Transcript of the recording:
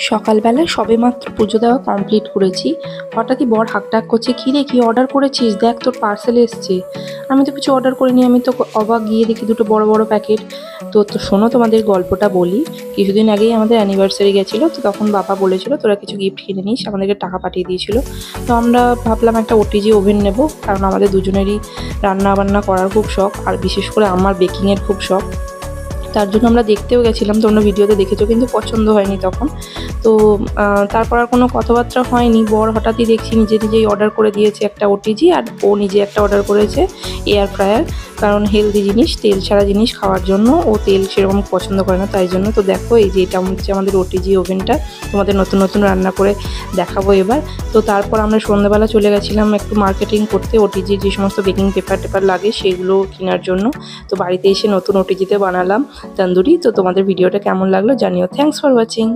সকালবেলায় সবেমাত্র পুজো দেওয়া কমপ্লিট করেছি। হঠাৎই বর হাঁকডাক করছে, কী রে কী অর্ডার করেছিস, দেখ তোর পার্সেল এসছে। আমি তো কিছু অর্ডার করিনি, আমি তো অবাক, গিয়ে দেখি দুটো বড় বড় প্যাকেট। তো শোনো, তোমাদের গল্পটা বলি। কিছুদিন আগেই আমাদের অ্যানিভার্সারি গেছিলো, তো তখন বাবা বলেছিল তোরা কিছু গিফট কিনে নিস, আমাদেরকে টাকা পাঠিয়ে দিয়েছিল। তো আমরা ভাবলাম একটা ওটিজি ওভেন নেব, কারণ আমাদের দুজনেরই রান্না বান্না করার খুব শখ, আর বিশেষ করে আমার বেকিংয়ের খুব শখ। তার জন্য আমরা দেখতেও গেছিলাম, তোমরা ভিডিওতে দেখেছো, কিন্তু পছন্দ হয়নি তখন। তো তারপর আর কোনো কথাবার্তা হয়নি। বর হঠাৎই দেখছি নিজেই অর্ডার করে দিয়েছে একটা ওটিজি, আর ও নিজে একটা অর্ডার করেছে এয়ার ফ্রায়ার, কারণ হেলদি জিনিস, তেল ছাড়া জিনিস খাওয়ার জন্য। ও তেল সেরকম পছন্দ করে না, তাই জন্য। তো দেখো, এই যে এটা হচ্ছে আমাদের ওটিজি ওভেনটা, তোমাদের নতুন নতুন রান্না করে দেখাবো এবার। তো তারপর আমরা সন্ধ্যাবেলা চলে গেছিলাম একটু মার্কেটিং করতে, ওটিজির যে সমস্ত বেকিং পেপার লাগে সেগুলো কেনার জন্য। তো বাড়িতে এসে নতুন ওটিজিতে বানালাম তন্দুরি। তো তোমাদের ভিডিওটা কেমন লাগলো জানিও। Thanks for watching.